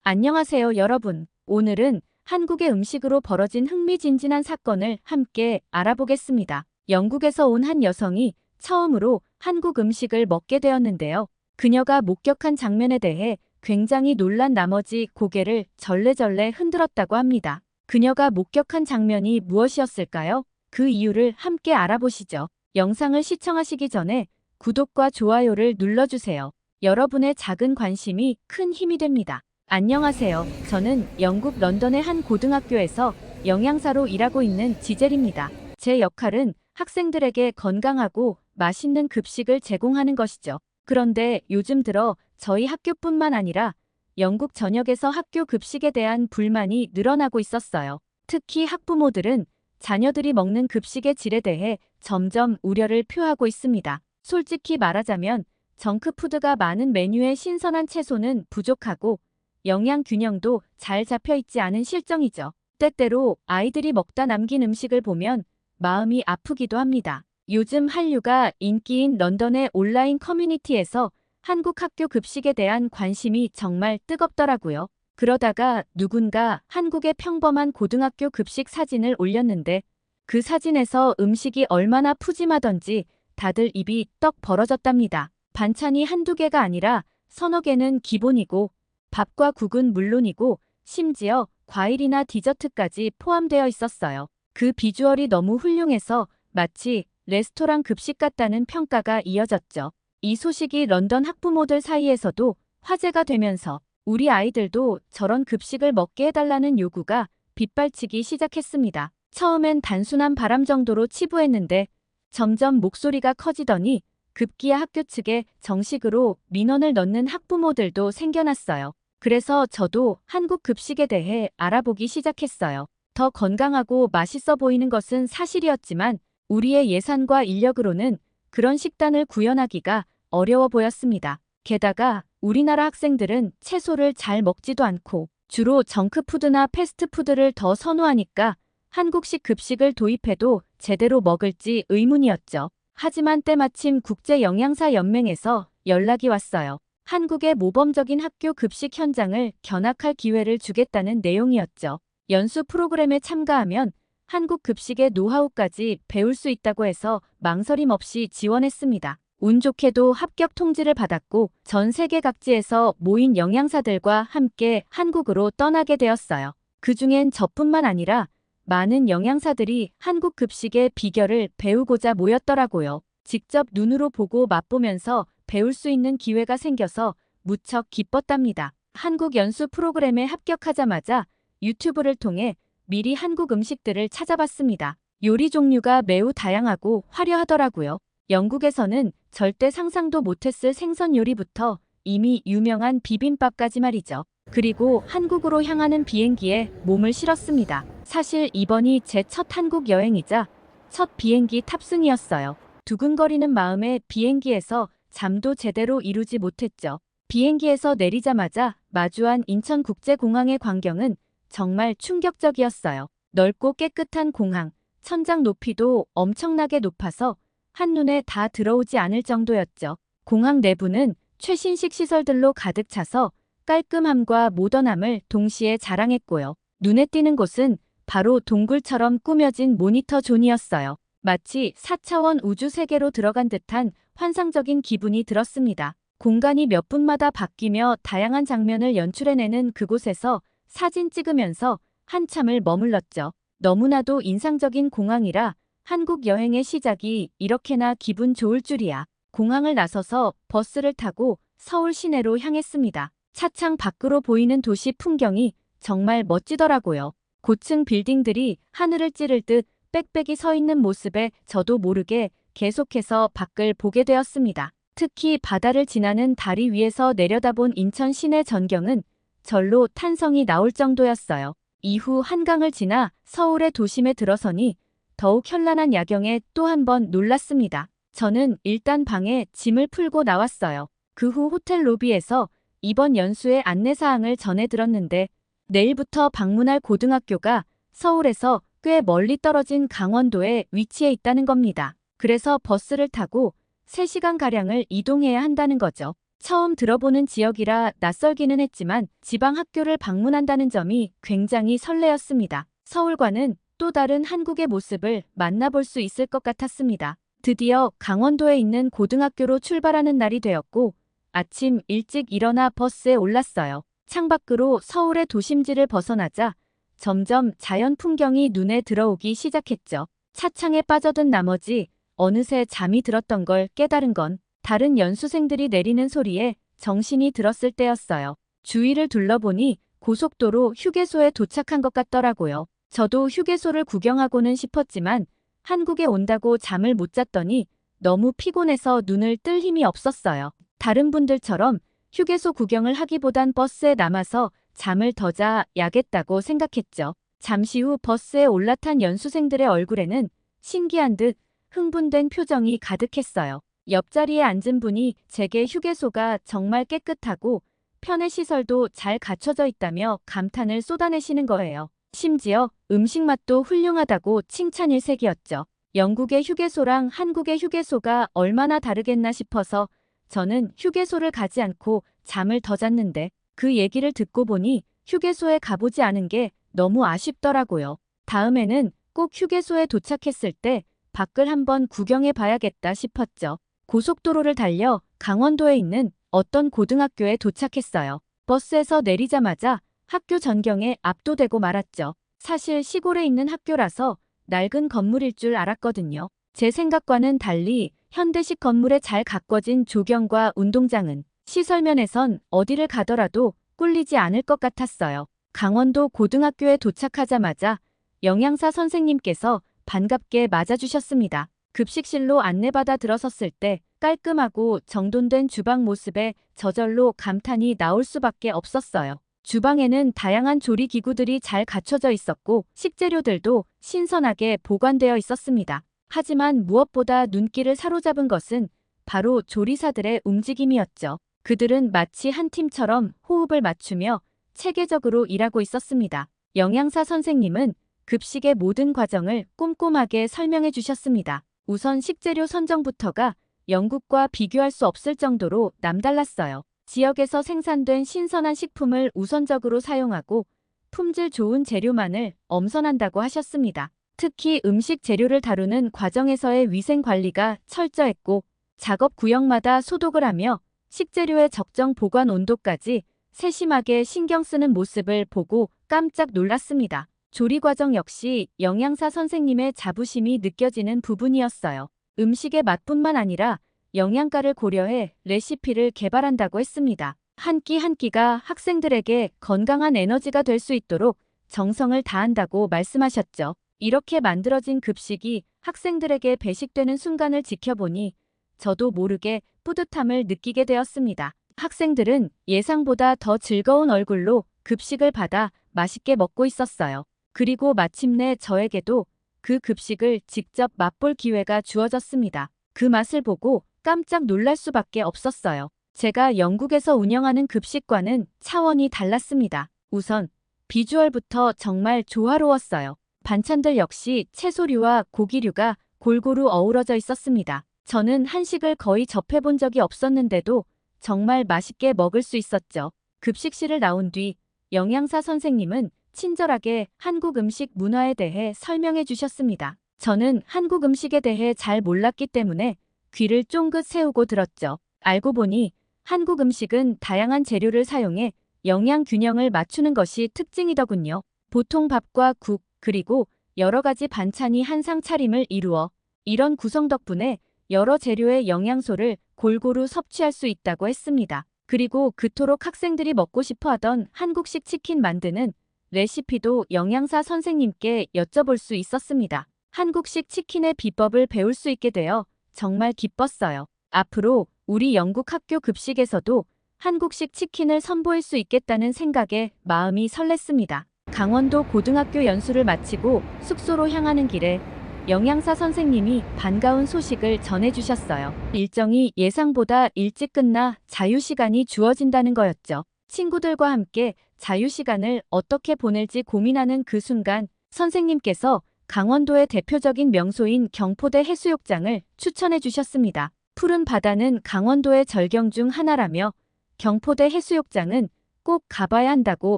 안녕하세요, 여러분. 오늘은 한국의 음식으로 벌어진 흥미진진한 사건을 함께 알아보겠습니다. 영국에서 온 한 여성이 처음으로 한국 음식을 먹게 되었는데요. 그녀가 목격한 장면에 대해 굉장히 놀란 나머지 고개를 절레절레 흔들었다고 합니다. 그녀가 목격한 장면이 무엇이었을까요? 그 이유를 함께 알아보시죠. 영상을 시청하시기 전에 구독과 좋아요를 눌러주세요. 여러분의 작은 관심이 큰 힘이 됩니다. 안녕하세요. 저는 영국 런던의 한 고등학교에서 영양사로 일하고 있는 지젤입니다. 제 역할은 학생들에게 건강하고 맛있는 급식을 제공하는 것이죠. 그런데 요즘 들어 저희 학교뿐만 아니라 영국 전역에서 학교 급식에 대한 불만이 늘어나고 있었어요. 특히 학부모들은 자녀들이 먹는 급식의 질에 대해 점점 우려를 표하고 있습니다. 솔직히 말하자면 정크푸드가 많은 메뉴에 신선한 채소는 부족하고 영양 균형도 잘 잡혀 있지 않은 실정이죠. 때때로 아이들이 먹다 남긴 음식을 보면 마음이 아프기도 합니다. 요즘 한류가 인기인 런던의 온라인 커뮤니티에서 한국 학교 급식에 대한 관심이 정말 뜨겁더라고요. 그러다가 누군가 한국의 평범한 고등학교 급식 사진을 올렸는데 그 사진에서 음식이 얼마나 푸짐하던지 다들 입이 떡 벌어졌답니다. 반찬이 한두 개가 아니라 서너 개는 기본이고 밥과 국은 물론이고 심지어 과일이나 디저트까지 포함되어 있었어요. 그 비주얼이 너무 훌륭해서 마치 레스토랑 급식 같다는 평가가 이어졌죠. 이 소식이 런던 학부모들 사이에서도 화제가 되면서 우리 아이들도 저런 급식을 먹게 해달라는 요구가 빗발치기 시작했습니다. 처음엔 단순한 바람 정도로 치부했는데 점점 목소리가 커지더니 급기야 학교 측에 정식으로 민원을 넣는 학부모들도 생겨났어요. 그래서 저도 한국 급식에 대해 알아보기 시작했어요. 더 건강하고 맛있어 보이는 것은 사실이었지만 우리의 예산과 인력으로는 그런 식단을 구현하기가 어려워 보였습니다. 게다가 우리나라 학생들은 채소를 잘 먹지도 않고 주로 정크푸드나 패스트푸드를 더 선호하니까 한국식 급식을 도입해도 제대로 먹을지 의문이었죠. 하지만 때마침 국제영양사연맹에서 연락이 왔어요. 한국의 모범적인 학교 급식 현장을 견학할 기회를 주겠다는 내용이었죠. 연수 프로그램에 참가하면 한국 급식의 노하우까지 배울 수 있다고 해서 망설임 없이 지원했습니다. 운 좋게도 합격 통지를 받았고 전 세계 각지에서 모인 영양사들과 함께 한국으로 떠나게 되었어요. 그중엔 저뿐만 아니라 많은 영양사들이 한국 급식의 비결을 배우고자 모였더라고요. 직접 눈으로 보고 맛보면서 배울 수 있는 기회가 생겨서 무척 기뻤답니다. 한국 연수 프로그램에 합격하자마자 유튜브를 통해 미리 한국 음식들을 찾아봤습니다. 요리 종류가 매우 다양하고 화려하더라고요. 영국에서는 절대 상상도 못했을 생선 요리부터 이미 유명한 비빔밥까지 말이죠. 그리고 한국으로 향하는 비행기에 몸을 실었습니다. 사실 이번이 제 첫 한국 여행이자 첫 비행기 탑승이었어요. 두근거리는 마음에 비행기에서 잠도 제대로 이루지 못했죠. 비행기에서 내리자마자 마주한 인천국제공항의 광경은 정말 충격적이었어요. 넓고 깨끗한 공항, 천장 높이도 엄청나게 높아서 한눈에 다 들어오지 않을 정도였죠. 공항 내부는 최신식 시설들로 가득 차서 깔끔함과 모던함을 동시에 자랑했고요. 눈에 띄는 곳은 바로 동굴처럼 꾸며진 모니터 존이었어요. 마치 4차원 우주 세계로 들어간 듯한 환상적인 기분이 들었습니다. 공간이 몇 분마다 바뀌며 다양한 장면을 연출해내는 그곳에서 사진 찍으면서 한참을 머물렀죠. 너무나도 인상적인 공항이라 한국 여행의 시작이 이렇게나 기분 좋을 줄이야. 공항을 나서서 버스를 타고 서울 시내로 향했습니다. 차창 밖으로 보이는 도시 풍경이 정말 멋지더라고요. 고층 빌딩들이 하늘을 찌를 듯 빽빽이 서 있는 모습에 저도 모르게 계속해서 밖을 보게 되었습니다. 특히 바다를 지나는 다리 위에서 내려다본 인천 시내 전경은 절로 탄성이 나올 정도였어요. 이후 한강을 지나 서울의 도심에 들어서니 더욱 현란한 야경에 또 한 번 놀랐습니다. 저는 일단 방에 짐을 풀고 나왔어요. 그 후 호텔 로비에서 이번 연수의 안내사항을 전해들었는데 내일부터 방문할 고등학교가 서울에서 꽤 멀리 떨어진 강원도에 위치해 있다는 겁니다. 그래서 버스를 타고 3시간가량을 이동해야 한다는 거죠. 처음 들어보는 지역이라 낯설기는 했지만 지방 학교를 방문한다는 점이 굉장히 설레었습니다. 서울과는 또 다른 한국의 모습을 만나볼 수 있을 것 같았습니다. 드디어 강원도에 있는 고등학교로 출발하는 날이 되었고 아침 일찍 일어나 버스에 올랐어요. 창밖으로 서울의 도심지를 벗어나자 점점 자연 풍경이 눈에 들어오기 시작했죠. 차창에 빠져든 나머지 어느새 잠이 들었던 걸 깨달은 건 다른 연수생들이 내리는 소리에 정신이 들었을 때였어요. 주위를 둘러보니 고속도로 휴게소에 도착한 것 같더라고요. 저도 휴게소를 구경하고는 싶었지만 한국에 온다고 잠을 못 잤더니 너무 피곤해서 눈을 뜰 힘이 없었어요. 다른 분들처럼 휴게소 구경을 하기보단 버스에 남아서 잠을 더 자야겠다고 생각했죠. 잠시 후 버스에 올라탄 연수생들의 얼굴에는 신기한 듯 흥분된 표정이 가득했어요. 옆자리에 앉은 분이 제게 휴게소가 정말 깨끗하고 편의시설도 잘 갖춰져 있다며 감탄을 쏟아내시는 거예요. 심지어 음식 맛도 훌륭하다고 칭찬 일색이었죠. 영국의 휴게소랑 한국의 휴게소가 얼마나 다르겠나 싶어서 저는 휴게소를 가지 않고 잠을 더 잤는데 그 얘기를 듣고 보니 휴게소에 가보지 않은 게 너무 아쉽더라고요. 다음에는 꼭 휴게소에 도착했을 때 밖을 한번 구경해 봐야겠다 싶었죠. 고속도로를 달려 강원도에 있는 어떤 고등학교에 도착했어요. 버스에서 내리자마자 학교 전경에 압도되고 말았죠. 사실 시골에 있는 학교라서 낡은 건물일 줄 알았거든요. 제 생각과는 달리 현대식 건물에 잘 가꿔진 조경과 운동장은 시설면에선 어디를 가더라도 꿀리지 않을 것 같았어요. 강원도 고등학교에 도착하자마자 영양사 선생님께서 반갑게 맞아주셨습니다. 급식실로 안내받아 들어섰을 때 깔끔하고 정돈된 주방 모습에 저절로 감탄이 나올 수밖에 없었어요. 주방에는 다양한 조리 기구들이 잘 갖춰져 있었고 식재료들도 신선하게 보관되어 있었습니다. 하지만 무엇보다 눈길을 사로잡은 것은 바로 조리사들의 움직임이었죠. 그들은 마치 한 팀처럼 호흡을 맞추며 체계적으로 일하고 있었습니다. 영양사 선생님은 급식의 모든 과정을 꼼꼼하게 설명해 주셨습니다. 우선 식재료 선정부터가 영국과 비교할 수 없을 정도로 남달랐어요. 지역에서 생산된 신선한 식품을 우선적으로 사용하고 품질 좋은 재료만을 엄선한다고 하셨습니다. 특히 음식 재료를 다루는 과정에서의 위생 관리가 철저했고 작업 구역마다 소독을 하며 식재료의 적정 보관 온도까지 세심하게 신경 쓰는 모습을 보고 깜짝 놀랐습니다. 조리 과정 역시 영양사 선생님의 자부심이 느껴지는 부분이었어요. 음식의 맛뿐만 아니라 영양가를 고려해 레시피를 개발한다고 했습니다. 한 끼 한 끼가 학생들에게 건강한 에너지가 될 수 있도록 정성을 다한다고 말씀하셨죠. 이렇게 만들어진 급식이 학생들에게 배식되는 순간을 지켜보니 저도 모르게 뿌듯함을 느끼게 되었습니다. 학생들은 예상보다 더 즐거운 얼굴로 급식을 받아 맛있게 먹고 있었어요. 그리고 마침내 저에게도 그 급식을 직접 맛볼 기회가 주어졌습니다. 그 맛을 보고 깜짝 놀랄 수밖에 없었어요. 제가 영국에서 운영하는 급식과는 차원이 달랐습니다. 우선 비주얼부터 정말 조화로웠어요. 반찬들 역시 채소류와 고기류가 골고루 어우러져 있었습니다. 저는 한식을 거의 접해본 적이 없었는데도 정말 맛있게 먹을 수 있었죠. 급식실을 나온 뒤 영양사 선생님은 친절하게 한국 음식 문화에 대해 설명해 주셨습니다. 저는 한국 음식에 대해 잘 몰랐기 때문에 귀를 쫑긋 세우고 들었죠. 알고 보니 한국 음식은 다양한 재료를 사용해 영양 균형을 맞추는 것이 특징이더군요. 보통 밥과 국, 그리고 여러 가지 반찬이 한 상 차림을 이루어 이런 구성 덕분에 여러 재료의 영양소를 골고루 섭취할 수 있다고 했습니다. 그리고 그토록 학생들이 먹고 싶어 하던 한국식 치킨 만드는 레시피도 영양사 선생님께 여쭤볼 수 있었습니다. 한국식 치킨의 비법을 배울 수 있게 되어 정말 기뻤어요. 앞으로 우리 영국 학교 급식에서도 한국식 치킨을 선보일 수 있겠다는 생각에 마음이 설렜습니다. 강원도 고등학교 연수를 마치고 숙소로 향하는 길에 영양사 선생님이 반가운 소식을 전해주셨어요. 일정이 예상보다 일찍 끝나 자유시간이 주어진다는 거였죠. 친구들과 함께 자유시간을 어떻게 보낼지 고민하는 그 순간 선생님께서 강원도의 대표적인 명소인 경포대 해수욕장을 추천해 주셨습니다. 푸른 바다는 강원도의 절경 중 하나라며 경포대 해수욕장은 꼭 가봐야 한다고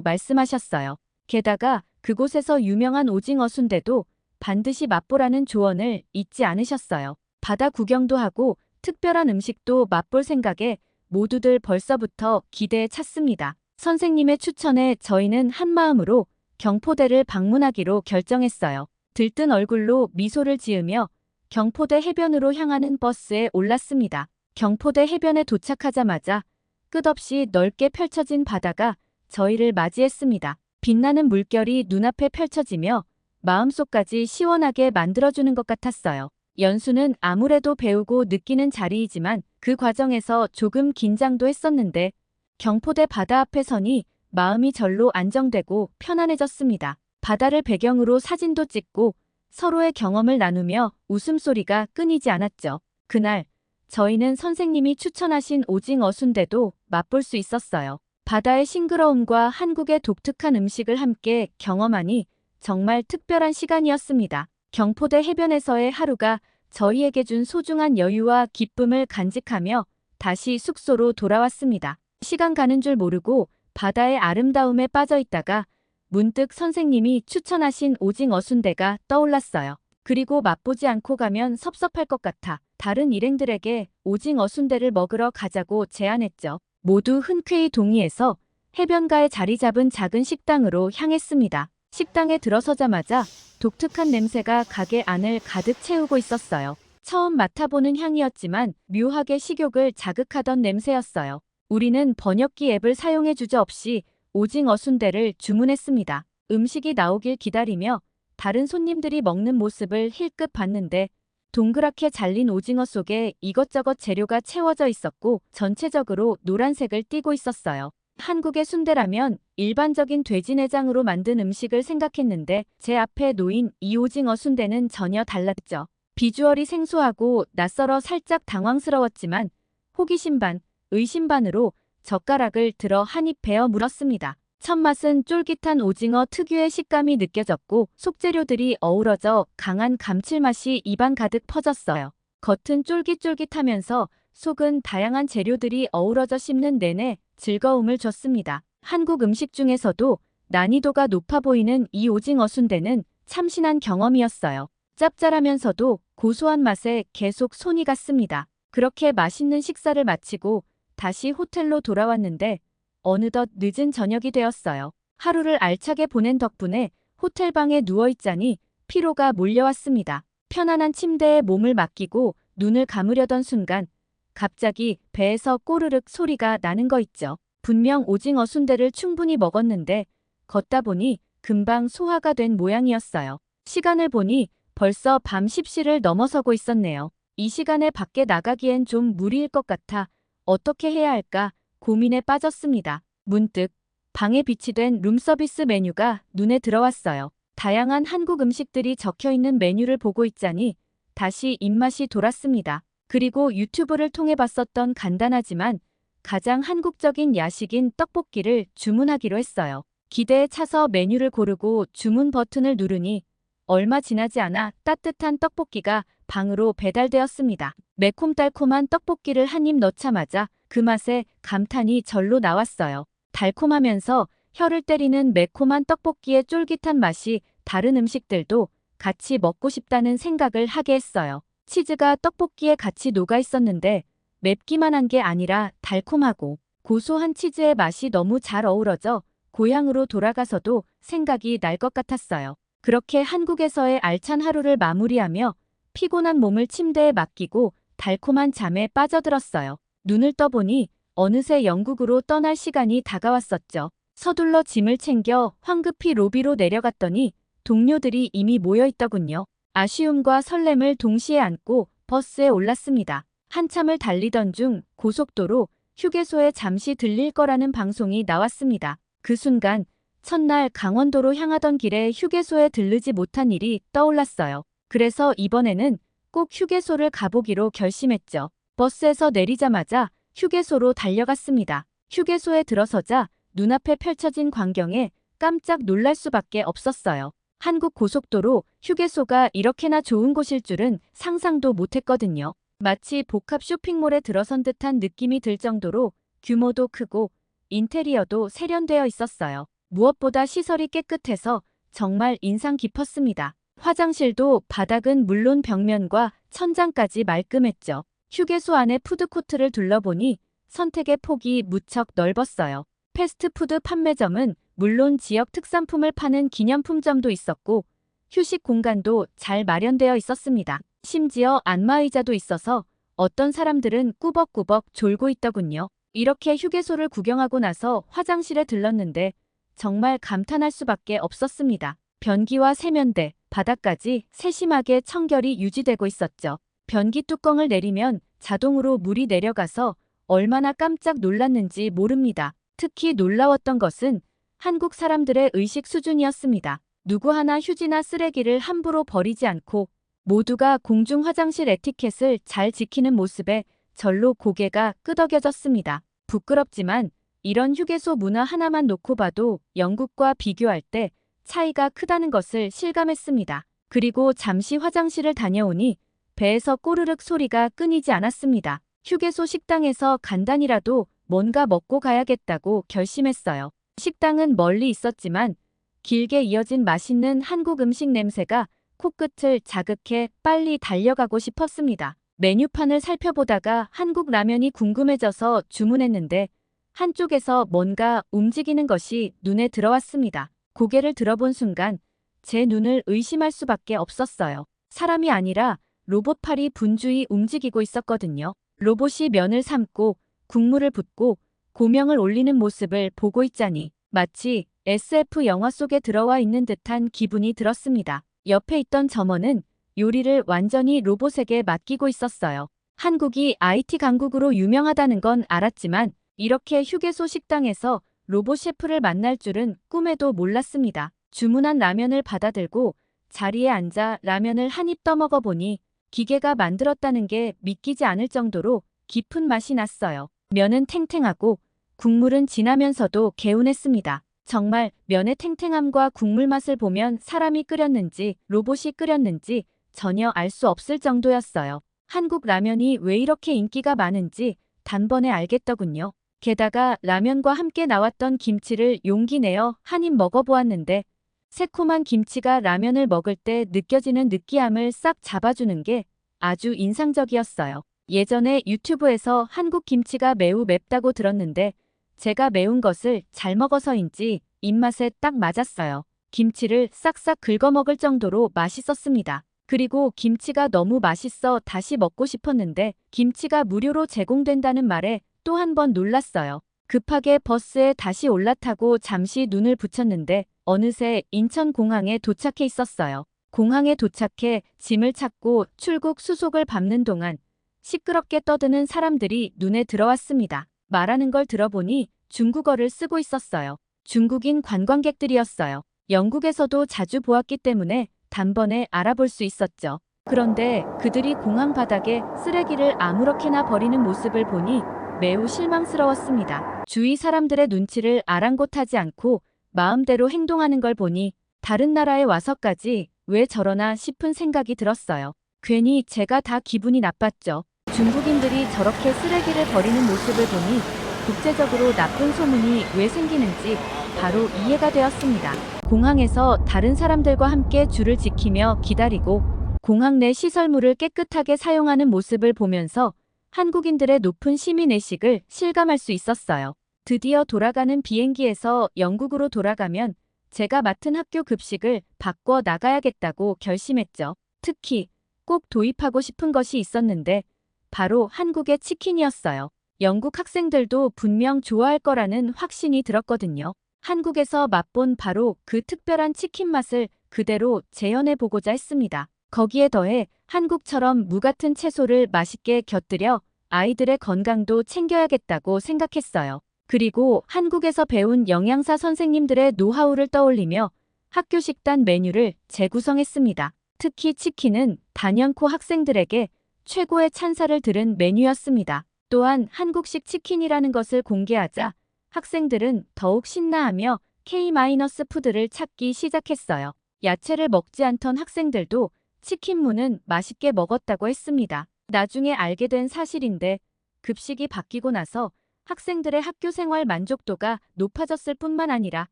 말씀하셨어요. 게다가 그곳에서 유명한 오징어 순대도 반드시 맛보라는 조언을 잊지 않으셨어요. 바다 구경도 하고 특별한 음식도 맛볼 생각에 모두들 벌써부터 기대에 찼습니다. 선생님의 추천에 저희는 한마음으로 경포대를 방문하기로 결정했어요. 들뜬 얼굴로 미소를 지으며 경포대 해변으로 향하는 버스에 올랐습니다. 경포대 해변에 도착하자마자 끝없이 넓게 펼쳐진 바다가 저희를 맞이했습니다. 빛나는 물결이 눈앞에 펼쳐지며 마음속까지 시원하게 만들어주는 것 같았어요. 연수는 아무래도 배우고 느끼는 자리이지만 그 과정에서 조금 긴장도 했었는데 경포대 바다 앞에 서니 마음이 절로 안정되고 편안해졌습니다. 바다를 배경으로 사진도 찍고 서로의 경험을 나누며 웃음소리가 끊이지 않았죠. 그날 저희는 선생님이 추천하신 오징어 순대도 맛볼 수 있었어요. 바다의 싱그러움과 한국의 독특한 음식을 함께 경험하니 정말 특별한 시간이었습니다. 경포대 해변에서의 하루가 저희에게 준 소중한 여유와 기쁨을 간직하며 다시 숙소로 돌아왔습니다. 시간 가는 줄 모르고 바다의 아름다움에 빠져 있다가 문득 선생님이 추천하신 오징어 순대가 떠올랐어요. 그리고 맛보지 않고 가면 섭섭할 것 같아 다른 일행들에게 오징어 순대를 먹으러 가자고 제안했죠. 모두 흔쾌히 동의해서 해변가에 자리 잡은 작은 식당으로 향했습니다. 식당에 들어서자마자 독특한 냄새가 가게 안을 가득 채우고 있었어요. 처음 맡아보는 향이었지만 묘하게 식욕을 자극하던 냄새였어요. 우리는 번역기 앱을 사용해 주저없이 오징어 순대를 주문했습니다. 음식이 나오길 기다리며 다른 손님들이 먹는 모습을 힐끗 봤는데 동그랗게 잘린 오징어 속에 이것저것 재료가 채워져 있었고 전체적으로 노란색을 띠고 있었어요. 한국의 순대라면 일반적인 돼지 내장으로 만든 음식을 생각했는데 제 앞에 놓인 이 오징어 순대는 전혀 달랐죠. 비주얼이 생소하고 낯설어 살짝 당황스러웠지만 호기심 반, 의심 반으로 젓가락을 들어 한 입 베어 물었습니다. 첫 맛은 쫄깃한 오징어 특유의 식감이 느껴졌고 속재료들이 어우러져 강한 감칠맛이 입안 가득 퍼졌어요. 겉은 쫄깃쫄깃하면서 속은 다양한 재료들이 어우러져 씹는 내내 즐거움을 줬습니다. 한국 음식 중에서도 난이도가 높아 보이는 이 오징어 순대는 참신한 경험이었어요. 짭짤하면서도 고소한 맛에 계속 손이 갔습니다. 그렇게 맛있는 식사를 마치고 다시 호텔로 돌아왔는데 어느덧 늦은 저녁이 되었어요. 하루를 알차게 보낸 덕분에 호텔방에 누워있자니 피로가 몰려왔습니다. 편안한 침대에 몸을 맡기고 눈을 감으려던 순간 갑자기 배에서 꼬르륵 소리가 나는 거 있죠. 분명 오징어 순대를 충분히 먹었는데 걷다 보니 금방 소화가 된 모양이었어요. 시간을 보니 벌써 밤 10시를 넘어서고 있었네요. 이 시간에 밖에 나가기엔 좀 무리일 것 같아 어떻게 해야 할까 고민에 빠졌습니다. 문득 방에 비치된 룸서비스 메뉴가 눈에 들어왔어요. 다양한 한국 음식들이 적혀있는 메뉴를 보고 있자니 다시 입맛이 돌았습니다. 그리고 유튜브를 통해 봤었던 간단하지만 가장 한국적인 야식인 떡볶이를 주문하기로 했어요. 기대에 차서 메뉴를 고르고 주문 버튼을 누르니 얼마 지나지 않아 따뜻한 떡볶이가 방으로 배달되었습니다. 매콤달콤한 떡볶이를 한 입 넣자마자 그 맛에 감탄이 절로 나왔어요. 달콤하면서 혀를 때리는 매콤한 떡볶이의 쫄깃한 맛이 다른 음식들도 같이 먹고 싶다는 생각을 하게 했어요. 치즈가 떡볶이에 같이 녹아 있었는데 맵기만 한 게 아니라 달콤하고 고소한 치즈의 맛이 너무 잘 어우러져 고향으로 돌아가서도 생각이 날 것 같았어요. 그렇게 한국에서의 알찬 하루를 마무리하며 피곤한 몸을 침대에 맡기고 달콤한 잠에 빠져들었어요. 눈을 떠보니 어느새 영국으로 떠날 시간이 다가왔었죠. 서둘러 짐을 챙겨 황급히 로비로 내려갔더니 동료들이 이미 모여있더군요. 아쉬움과 설렘을 동시에 안고 버스에 올랐습니다. 한참을 달리던 중 고속도로 휴게소에 잠시 들릴 거라는 방송이 나왔습니다. 그 순간 첫날 강원도로 향하던 길에 휴게소에 들르지 못한 일이 떠올랐어요. 그래서 이번에는 꼭 휴게소를 가보기로 결심했죠. 버스에서 내리자마자 휴게소로 달려갔습니다. 휴게소에 들어서자 눈앞에 펼쳐진 광경에 깜짝 놀랄 수밖에 없었어요. 한국 고속도로 휴게소가 이렇게나 좋은 곳일 줄은 상상도 못했거든요. 마치 복합 쇼핑몰에 들어선 듯한 느낌이 들 정도로 규모도 크고 인테리어도 세련되어 있었어요. 무엇보다 시설이 깨끗해서 정말 인상 깊었습니다. 화장실도 바닥은 물론 벽면과 천장까지 말끔했죠. 휴게소 안에 푸드코트를 둘러보니 선택의 폭이 무척 넓었어요. 패스트푸드 판매점은 물론 지역 특산품을 파는 기념품점도 있었고 휴식 공간도 잘 마련되어 있었습니다. 심지어 안마의자도 있어서 어떤 사람들은 꾸벅꾸벅 졸고 있더군요. 이렇게 휴게소를 구경하고 나서 화장실에 들렀는데 정말 감탄할 수밖에 없었습니다. 변기와 세면대, 바닥까지 세심하게 청결이 유지되고 있었죠. 변기 뚜껑을 내리면 자동으로 물이 내려가서 얼마나 깜짝 놀랐는지 모릅니다. 특히 놀라웠던 것은 한국 사람들의 의식 수준이었습니다. 누구 하나 휴지나 쓰레기를 함부로 버리지 않고 모두가 공중 화장실 에티켓을 잘 지키는 모습에 절로 고개가 끄덕여졌습니다. 부끄럽지만 이런 휴게소 문화 하나만 놓고 봐도 영국과 비교할 때 차이가 크다는 것을 실감했습니다. 그리고 잠시 화장실을 다녀오니 배에서 꼬르륵 소리가 끊이지 않았습니다. 휴게소 식당에서 간단히라도 뭔가 먹고 가야겠다고 결심했어요. 식당은 멀리 있었지만 길게 이어진 맛있는 한국 음식 냄새가 코끝을 자극해 빨리 달려가고 싶었습니다. 메뉴판을 살펴보다가 한국 라면이 궁금해져서 주문했는데 한쪽에서 뭔가 움직이는 것이 눈에 들어왔습니다. 고개를 들어본 순간 제 눈을 의심할 수밖에 없었어요. 사람이 아니라 로봇팔이 분주히 움직이고 있었거든요. 로봇이 면을 삶고 국물을 붓고 고명을 올리는 모습을 보고 있자니 마치 SF 영화 속에 들어와 있는 듯한 기분이 들었습니다. 옆에 있던 점원은 요리를 완전히 로봇에게 맡기고 있었어요. 한국이 IT 강국으로 유명하다는 건 알았지만 이렇게 휴게소 식당에서 로봇 셰프를 만날 줄은 꿈에도 몰랐습니다. 주문한 라면을 받아들고 자리에 앉아 라면을 한 입 떠먹어 보니 기계가 만들었다는 게 믿기지 않을 정도로 깊은 맛이 났어요. 면은 탱탱하고 국물은 진하면서도 개운했습니다. 정말 면의 탱탱함과 국물 맛을 보면 사람이 끓였는지 로봇이 끓였는지 전혀 알 수 없을 정도였어요. 한국 라면이 왜 이렇게 인기가 많은지 단번에 알겠더군요. 게다가 라면과 함께 나왔던 김치를 용기 내어 한 입 먹어보았는데 새콤한 김치가 라면을 먹을 때 느껴지는 느끼함을 싹 잡아주는 게 아주 인상적이었어요. 예전에 유튜브에서 한국 김치가 매우 맵다고 들었는데 제가 매운 것을 잘 먹어서인지 입맛에 딱 맞았어요. 김치를 싹싹 긁어 먹을 정도로 맛있었습니다. 그리고 김치가 너무 맛있어 다시 먹고 싶었는데 김치가 무료로 제공된다는 말에 또 한 번 놀랐어요. 급하게 버스에 다시 올라타고 잠시 눈을 붙였는데 어느새 인천공항에 도착해 있었어요. 공항에 도착해 짐을 찾고 출국 수속을 밟는 동안 시끄럽게 떠드는 사람들이 눈에 들어왔습니다. 말하는 걸 들어보니 중국어를 쓰고 있었어요. 중국인 관광객들이었어요. 영국에서도 자주 보았기 때문에 단번에 알아볼 수 있었죠. 그런데 그들이 공항 바닥에 쓰레기를 아무렇게나 버리는 모습을 보니 매우 실망스러웠습니다. 주위 사람들의 눈치를 아랑곳하지 않고 마음대로 행동하는 걸 보니 다른 나라에 와서까지 왜 저러나 싶은 생각이 들었어요. 괜히 제가 다 기분이 나빴죠. 중국인들이 저렇게 쓰레기를 버리는 모습을 보니 국제적으로 나쁜 소문이 왜 생기는지 바로 이해가 되었습니다. 공항에서 다른 사람들과 함께 줄을 지키며 기다리고 공항 내 시설물을 깨끗하게 사용하는 모습을 보면서 한국인들의 높은 시민의식을 실감할 수 있었어요. 드디어 돌아가는 비행기에서 영국으로 돌아가면 제가 맡은 학교 급식을 바꿔 나가야겠다고 결심했죠. 특히 꼭 도입하고 싶은 것이 있었는데 바로 한국의 치킨이었어요. 영국 학생들도 분명 좋아할 거라는 확신이 들었거든요. 한국에서 맛본 바로 그 특별한 치킨 맛을 그대로 재현해보고자 했습니다. 거기에 더해 한국처럼 무 같은 채소를 맛있게 곁들여 아이들의 건강도 챙겨야겠다고 생각했어요. 그리고 한국에서 배운 영양사 선생님들의 노하우를 떠올리며 학교 식단 메뉴를 재구성했습니다. 특히 치킨은 단연코 학생들에게 최고의 찬사를 들은 메뉴였습니다. 또한 한국식 치킨이라는 것을 공개하자 학생들은 더욱 신나하며 K-푸드를 찾기 시작했어요. 야채를 먹지 않던 학생들도 치킨무는 맛있게 먹었다고 했습니다. 나중에 알게 된 사실인데 급식이 바뀌고 나서 학생들의 학교 생활 만족도가 높아졌을 뿐만 아니라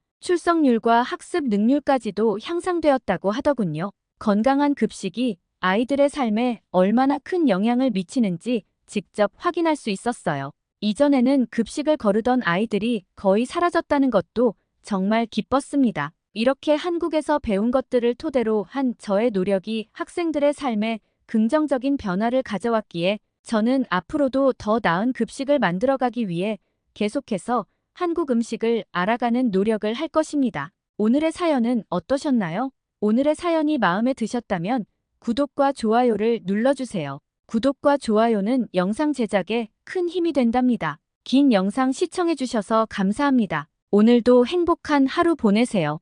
출석률과 학습 능률까지도 향상되었다고 하더군요. 건강한 급식이 아이들의 삶에 얼마나 큰 영향을 미치는지 직접 확인할 수 있었어요. 이전에는 급식을 거르던 아이들이 거의 사라졌다는 것도 정말 기뻤습니다. 이렇게 한국에서 배운 것들을 토대로 한 저의 노력이 학생들의 삶에 긍정적인 변화를 가져왔기에 저는 앞으로도 더 나은 급식을 만들어가기 위해 계속해서 한국 음식을 알아가는 노력을 할 것입니다. 오늘의 사연은 어떠셨나요? 오늘의 사연이 마음에 드셨다면 구독과 좋아요를 눌러주세요. 구독과 좋아요는 영상 제작에 큰 힘이 된답니다. 긴 영상 시청해주셔서 감사합니다. 오늘도 행복한 하루 보내세요.